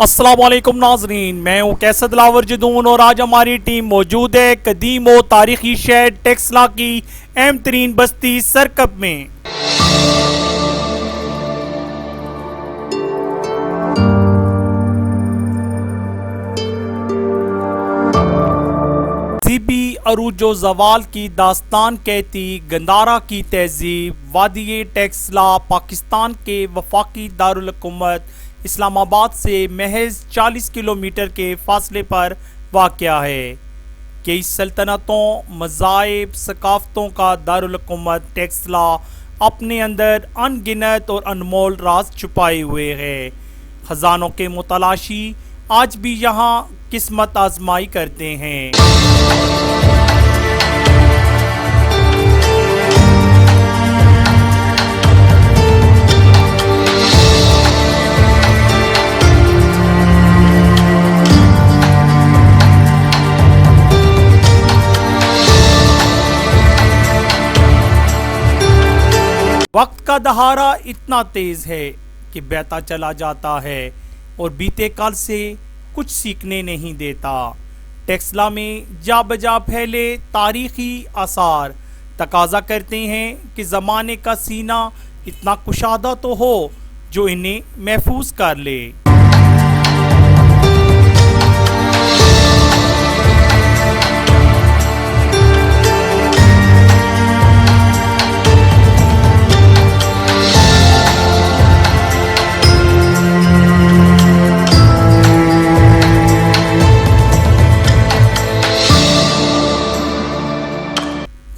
अस्सलामुअलैकुम नाजरीन, मैं हूँ कैसर दिलावर जदून और आज हमारी टीम मौजूद है कदीम और तारीखी शहर टेक्सला की अहम तरीन बस्ती सरकप में। ज़ीबी अरूजो जवाल की दास्तान कहती गंदारा की तहजीब वादी टेक्सला पाकिस्तान के वफाकी दारुल हुकूमत इस्लामाबाद से महज 40 किलोमीटर के फासले पर वाक़या है। कई सल्तनतों मज़ाहिब सकाफ़तों का दारुल हुकूमत टेक्सला अपने अंदर अनगिनत और अनमोल राज छुपाए हुए है। ख़जानों के मुतलाशी आज भी यहाँ किस्मत आजमाई करते हैं। वक्त का दहारा इतना तेज है कि बहता चला जाता है और बीते काल से कुछ सीखने नहीं देता। टेक्सला में जा बजा फैले तारीखी आसार तकाजा करते हैं कि ज़माने का सीना इतना कुशादा तो हो जो इन्हें महफूज कर ले।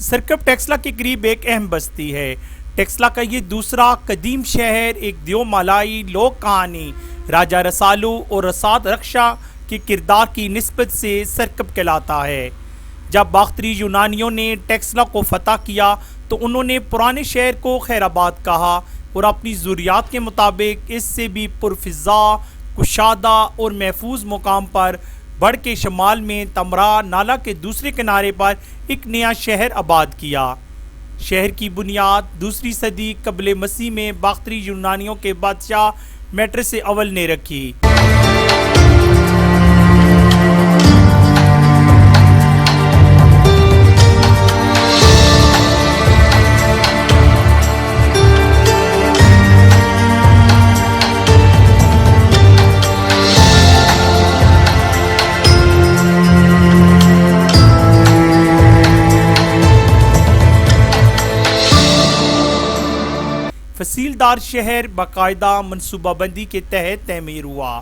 सरकप टेक्सला के करीब एक अहम बस्ती है। टेक्सला का ये दूसरा कदीम शहर एक दियोमालाई लोक कहानी राजा रसालू और रसाद रक्षा के किरदार की निस्बत से सरकप कहलाता है। जब बाख्तरी यूनानियों ने टेक्सला को फतह किया तो उन्होंने पुराने शहर को खैराबाद कहा और अपनी ज़रूरियात के मुताबिक इससे भी पुरफिज़ा कुशादा और महफूज मुकाम पर बढ़ के शमाल में तमरा नाला के दूसरे किनारे पर एक नया शहर आबाद किया। शहर की बुनियाद दूसरी सदी कबले मसीह में बाख्तरी यूनानियों के बादशाह मेट्रस अव्वल ने रखी। फसीलदार शहर बाकायदा मनसूबाबंदी के तहत तमीर हुआ।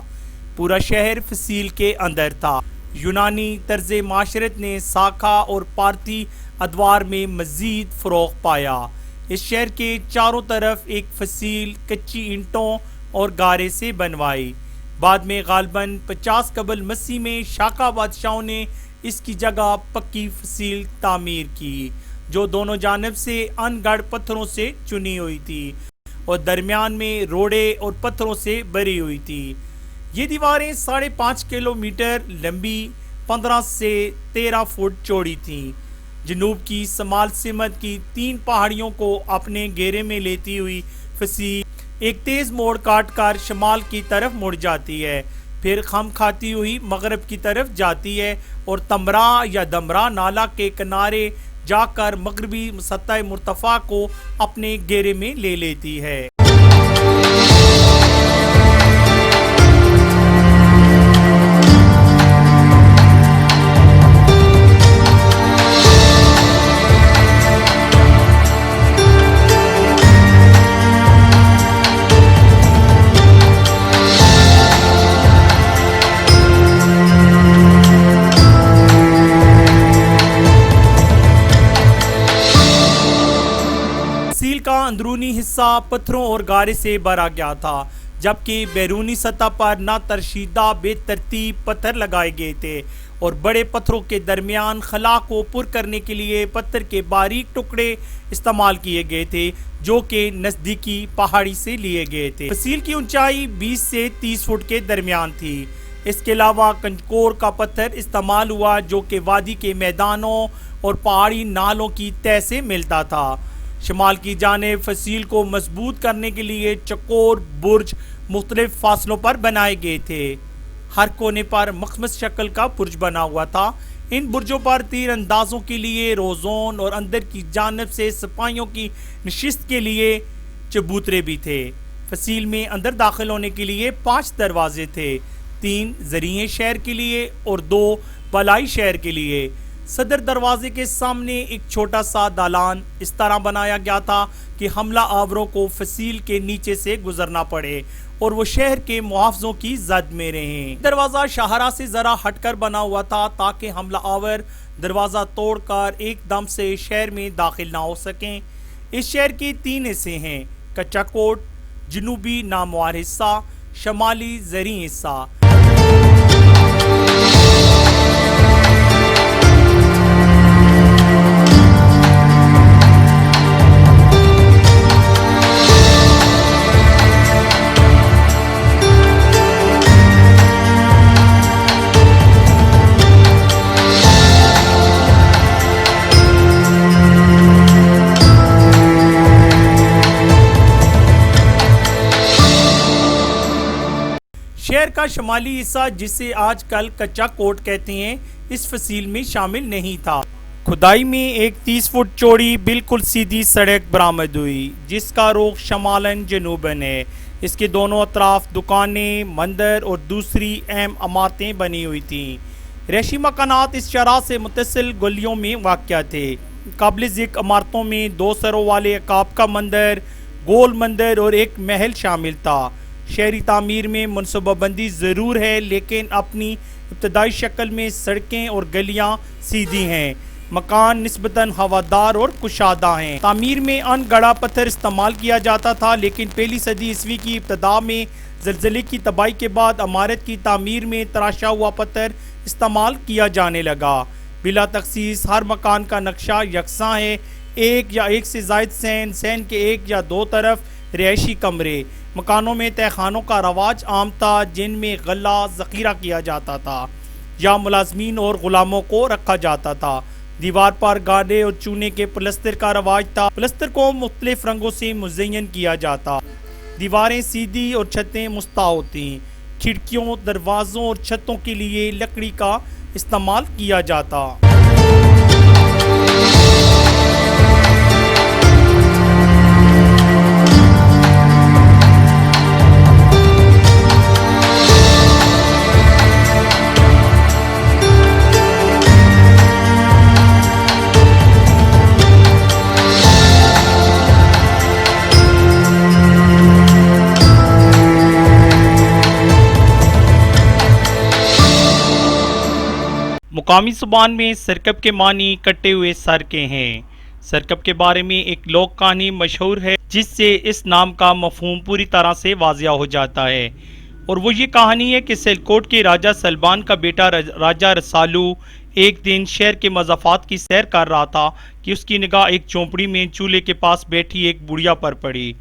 पूरा शहर फसील के अंदर था। यूनानी तर्ज माशरत ने साखा और पारती अदवार में मजीद फ़रोग़ पाया। इस शहर के चारों तरफ एक फसील कच्ची ईंटों और गारे से बनवाई। बाद में गालबन 50 कबल मसीह में शाका बादशाहों ने इसकी जगह पक्की फसील तामीर की जो दोनों जानब से अनगढ़ पत्थरों से चुनी हुई थी और दरमियान में रोड़े और पत्थरों से भरी हुई थी। ये दीवारें 5.5 किलोमीटर लंबी 15 से 13 फुट चौड़ी थीं। जनूब की समाल सिमत की 3 पहाड़ियों को अपने घेरे में लेती हुई फसील एक तेज मोड़ काट कर शमाल की तरफ मुड़ जाती है, फिर खम खाती हुई मगरब की तरफ जाती है और तमरा या दमरा नाला के किनारे जाकर मगरबी सतह मुर्तफा को अपने घेरे में ले लेती है। का अंदरूनी हिस्सा पत्थरों और गारे से भरा गया था, जबकि बैरूनी सतह पर ना तरशीदा बेतरतीब पत्थर लगाए गए थे और बड़े पत्थरों के दरमियान खला को पुर करने के लिए पत्थर के बारीक टुकड़े इस्तेमाल किए गए थे जो कि नज़दीकी पहाड़ी से लिए गए थे। फसील की ऊंचाई 20 से 30 फुट के दरमियान थी। इसके अलावा कंचकोर का पत्थर इस्तेमाल हुआ जो कि वादी के मैदानों और पहाड़ी नालों की तह से मिलता था। शमाल की जानिब फसील को मजबूत करने के लिए चकोर बुर्ज मुख्तलिफ फासलों पर बनाए गए थे। हर कोने पर मखमस शक्ल का बुर्ज बना हुआ था। इन बुर्जों पर तीर अंदाजों के लिए रोजोन और अंदर की जानब से सिपाहियों की नशिस्त के लिए चबूतरे भी थे। फसील में अंदर दाखिल होने के लिए 5 दरवाजे थे, 3 जरिए शहर के लिए और 2 बलाई शहर के लिए। सदर दरवाजे के सामने एक छोटा सा दालान इस तरह बनाया गया था कि हमला आवरों को फसील के नीचे से गुजरना पड़े और वो शहर के मुहाफजों की जद में रहें। दरवाजा शाहरा से जरा हटकर बना हुआ था ताकि हमला आवर दरवाजा तोड़कर एकदम से शहर में दाखिल ना हो सकें। इस शहर के 3 हिस्से हैं, कच्चा कोट, जनूबी नामवार हिस्सा, शमाली जरी हिस्सा। शहर का शमाली हिस्सा, जिसे आजकल कच्चा कोट कहते हैं, इस फसील में शामिल नहीं था। खुदाई में एक 30 फुट चौड़ी बिल्कुल सीधी सड़क बरामद हुई जिसका रुख शमालन जनूबन है। इसके दोनों अतराफ दुकानें, मंदिर और दूसरी अहम इमारतें बनी हुई थीं। रैशी मकानात इस शराह से मुतसिल गलियों में वाक़या थे। काबिल ज़िक्र इमारतों में 2 सरों वाले अकाब का मंदिर, गोल मंदिर और एक महल शामिल था। शहरी तामीर में मनसूबाबंदी ज़रूर है, लेकिन अपनी इब्तदाई शक्ल में सड़कें और गलियां सीधी हैं। मकान निस्बतन हवादार और कुशादा हैं। तामीर में अनगढ़ा पत्थर इस्तेमाल किया जाता था, लेकिन पहली सदी ईस्वी की इब्तदा में ज़लज़ले की तबाही के बाद इमारत की तामीर में तराशा हुआ पत्थर इस्तेमाल किया जाने लगा। बिला तखसीस हर मकान का नक्शा यकसा है। एक या एक से ज़ायद सहन के एक या 2 तरफ रिहायशी कमरे। मकानों में तहखानों का रवाज आम था, जिनमें गला ज़ख़ीरा किया जाता था या मुलाजमीन और ग़ुलामों को रखा जाता था। दीवार पर गाढ़े और चूने के प्लस्तर का रवाज था। प्लस्तर को मुख्तलिफ रंगों से मुज़य्यन किया जाता। दीवारें सीधी और छतें मुस्ताव थीं। खिड़कियों, दरवाज़ों और छतों के लिए लकड़ी का इस्तेमाल किया जाता। मुकामी ज़ुबान में सरकब के मानी कटे हुए सर के हैं। सरकब के बारे में एक लोक कहानी मशहूर है जिससे इस नाम का मफहूम पूरी तरह से वाज़िया हो जाता है, और वो ये कहानी है कि सिलकोट के राजा सलमान का बेटा राजा रसालू एक दिन शहर के मज़ाफ़ात की सैर कर रहा था कि उसकी निगाह एक झोंपड़ी में चूल्हे के पास बैठी एक बुढ़िया पर पड़ी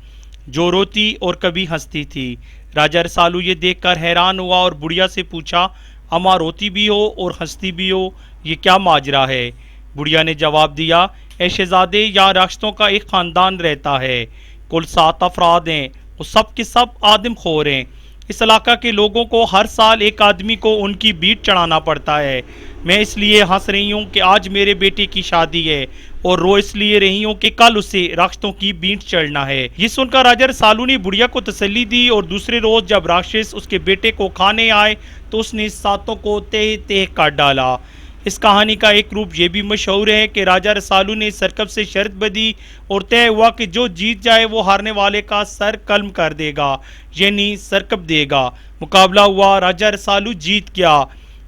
जो रोती और कभी हंसती थी। राजा रसालू ये देखकर हैरान हुआ और बुढ़िया से पूछा, अम्मा रोती भी हो और हंसती भी हो, ये क्या माजरा है? बुढ़िया ने जवाब दिया, ए शहजादे, यहाँ राश्तों का एक ख़ानदान रहता है, कुल 7 अफराद हैं, वो सब के सब आदम खोर हैं। इस इलाका के लोगों को हर साल एक आदमी को उनकी बीट चढ़ाना पड़ता है। मैं इसलिए हंस रही हूँ कि आज मेरे बेटे की शादी है, और रो इसलिए रही हूँ कि कल उसे राक्षसों की बीट चढ़ना है। ये सुनकर राजा रसालू ने बुढ़िया को तसल्ली दी, और दूसरे रोज जब राक्षस उसके बेटे को खाने आए तो उसने 7 को तह तह काट डाला। इस कहानी का एक रूप ये भी मशहूर है कि राजा रसालू ने सरकब से शर्त बंधी और तय हुआ कि जो जीत जाए वो हारने वाले का सर कलम कर देगा, यानी सरकब देगा। मुकाबला हुआ, राजा रसालू जीत गया,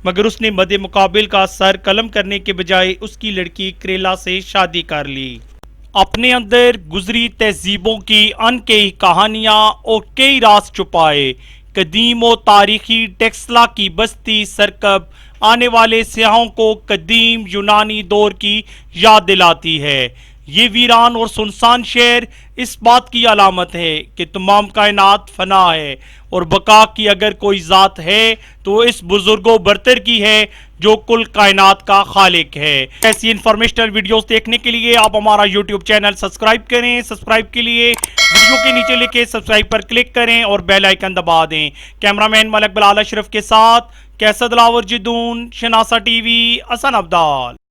मगर उसने मदे मुकाबिल का सर कलम करने के बजाय उसकी लड़की करेला से शादी कर ली। अपने अंदर गुजरी तहजीबों की अनकही कहानियाँ और कई राज छुपाए कदीम और तारीखी टेक्सला की बस्ती सरकब आने वाले सियाहों को कदीम यूनानी दौर की याद दिलाती है। ये वीरान और सुनसान शहर इस बात की अलामत है कि तमाम कायनात फना है और बका की अगर कोई ज़ात है तो इस बुजुर्गो बरतर की है जो कुल कायनात का खालिक है। ऐसी इंफॉर्मेशनल वीडियोस देखने के लिए आप हमारा यूट्यूब चैनल सब्सक्राइब करें। सब्सक्राइब के लिए वीडियो के नीचे लिखे सब्सक्राइब पर क्लिक करें और बेल आइकन दबा दें। कैमरामैन मलक बिलाल अशरफ के साथ कैसद लावर जिदून, शनासा टीवी, हसन अब्दाल।